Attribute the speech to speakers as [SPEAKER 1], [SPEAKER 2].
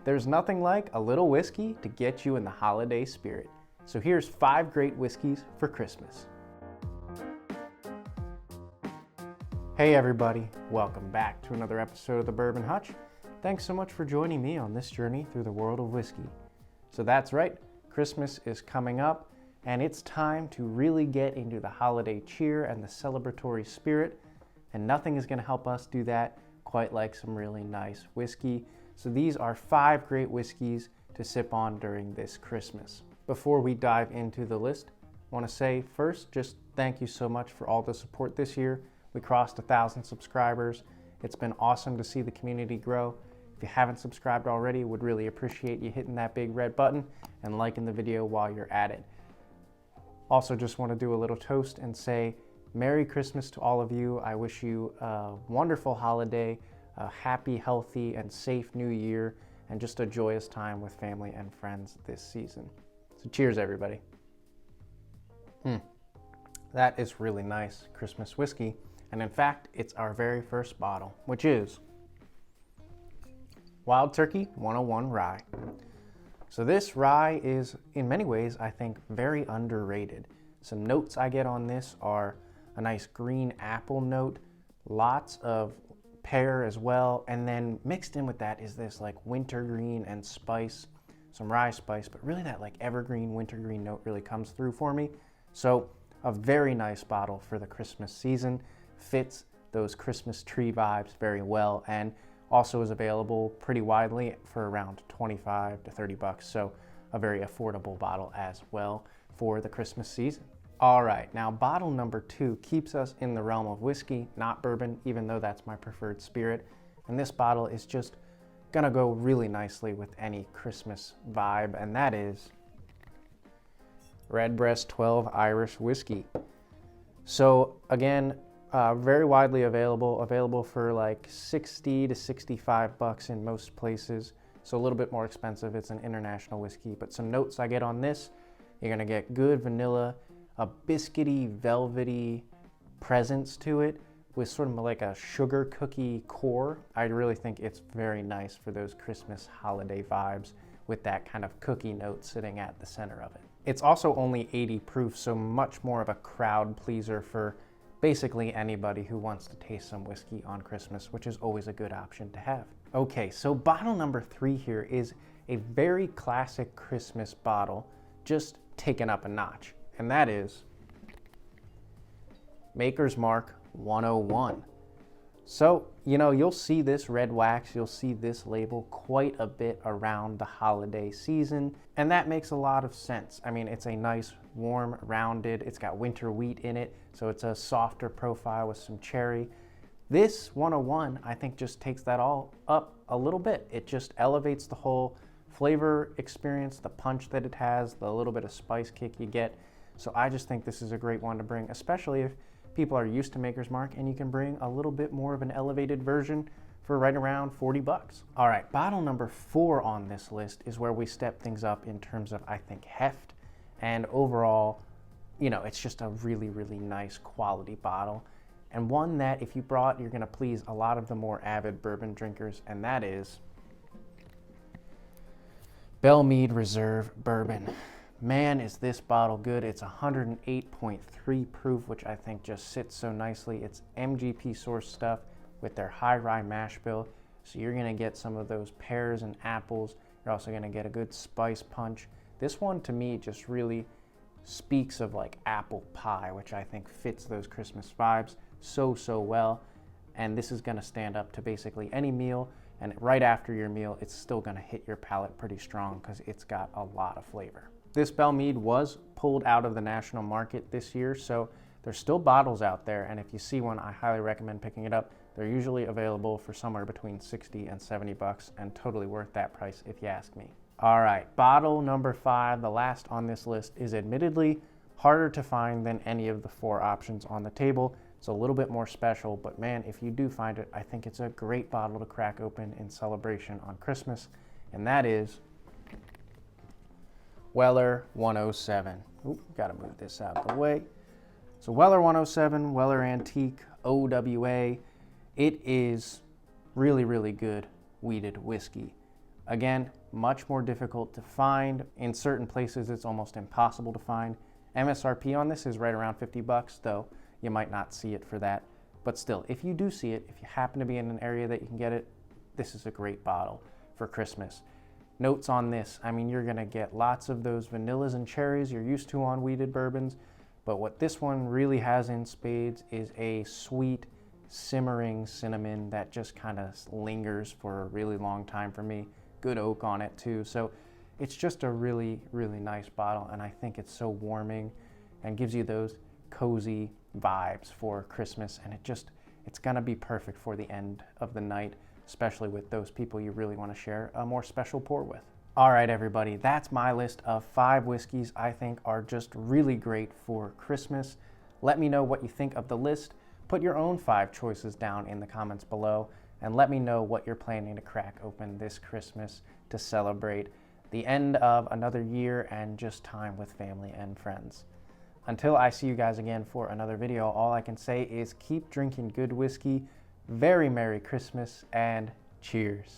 [SPEAKER 1] There's nothing like a little whiskey to get you in the holiday spirit. So here's 5 great whiskeys for Christmas. Hey everybody, welcome back to another episode of the Bourbon Hutch. Thanks so much for joining me on this journey through the world of whiskey. So that's right, Christmas is coming up and it's time to really get into the holiday cheer and the celebratory spirit, and nothing is going to help us do that quite like some really nice whiskey. So these are 5 great whiskeys to sip on during this Christmas. Before we dive into the list, I want to say first, just thank you so much for all the support this year. We crossed 1,000 subscribers. It's been awesome to see the community grow. If you haven't subscribed already, would really appreciate you hitting that big red button and liking the video while you're at it. Also, just want to do a little toast and say Merry Christmas to all of you. I wish you a wonderful holiday, a happy, healthy, and safe new year, and just a joyous time with family and friends this season. So cheers, everybody. That is really nice Christmas whiskey. And in fact, it's our very first bottle, which is Wild Turkey 101 Rye. So this rye is, in many ways, I think, very underrated. Some notes I get on this are a nice green apple note, lots of pear as well, and then mixed in with that is this like wintergreen and spice, some rye spice, but really that like evergreen wintergreen note really comes through for me. So a very nice bottle for the Christmas season. Fits those Christmas tree vibes very well, and also is available pretty widely for around 25 to 30 bucks. So a very affordable bottle as well for the Christmas season. All right, now bottle number 2 keeps us in the realm of whiskey, not bourbon, even though that's my preferred spirit. And this bottle is just gonna go really nicely with any Christmas vibe, and that is Redbreast 12 Irish Whiskey. So again, very widely available for like 60 to 65 bucks in most places. So a little bit more expensive. It's an international whiskey, but some notes I get on this, you're gonna get good vanilla, a biscuity, velvety presence to it with sort of like a sugar cookie core. I really think it's very nice for those Christmas holiday vibes with that kind of cookie note sitting at the center of it. It's also only 80 proof, so much more of a crowd pleaser for basically anybody who wants to taste some whiskey on Christmas, which is always a good option to have. Okay, so bottle number 3 here is a very classic Christmas bottle, just taken up a notch, and that is Maker's Mark 101. So, you know, you'll see this red wax, you'll see this label quite a bit around the holiday season, and that makes a lot of sense. I mean, it's a nice, warm, rounded, it's got winter wheat in it, so it's a softer profile with some cherry. This 101, I think, just takes that all up a little bit. It just elevates the whole flavor experience, the punch that it has, the little bit of spice kick you get. So I just think this is a great one to bring, especially if people are used to Maker's Mark, and you can bring a little bit more of an elevated version for right around 40 bucks. All right, bottle number 4 on this list is where we step things up in terms of, I think, heft, and overall, you know, it's just a really, really nice quality bottle, and one that if you brought, you're gonna please a lot of the more avid bourbon drinkers, and that is Bellmead Reserve Bourbon. Man, is this bottle good. It's 108.3 proof, which I think just sits so nicely. It's MGP source stuff with their high rye mash bill. So you're gonna get some of those pears and apples. You're also gonna get a good spice punch. This one to me just really speaks of like apple pie, which I think fits those Christmas vibes so well. And this is gonna stand up to basically any meal. And right after your meal, it's still gonna hit your palate pretty strong because it's got a lot of flavor. This Bellmead was pulled out of the national market this year, so there's still bottles out there, and if you see one, I highly recommend picking it up. They're usually available for somewhere between 60 and 70 bucks, and totally worth that price if you ask me. All right, bottle number 5, the last on this list, is admittedly harder to find than any of the 4 options on the table. It's a little bit more special, but man, if you do find it, I think it's a great bottle to crack open in celebration on Christmas, and that is Weller 107. Ooh, gotta move this out of the way. So Weller 107, Weller Antique, OWA. It is really, really good wheated whiskey. Again, much more difficult to find. In certain places, it's almost impossible to find. MSRP on this is right around 50 bucks, though you might not see it for that. But still, if you do see it, if you happen to be in an area that you can get it, this is a great bottle for Christmas. Notes on this, I mean, you're gonna get lots of those vanillas and cherries you're used to on wheated bourbons, but what this one really has in spades is a sweet, simmering cinnamon that just kind of lingers for a really long time for me. Good oak on it too, so it's just a really, really nice bottle, and I think it's so warming and gives you those cozy vibes for Christmas, and it's gonna be perfect for the end of the night, especially with those people you really want to share a more special pour with. All right, everybody, that's my list of 5 whiskeys I think are just really great for Christmas. Let me know what you think of the list. Put your own 5 choices down in the comments below, and let me know what you're planning to crack open this Christmas to celebrate the end of another year and just time with family and friends. Until I see you guys again for another video, all I can say is keep drinking good whiskey. Very Merry Christmas and cheers.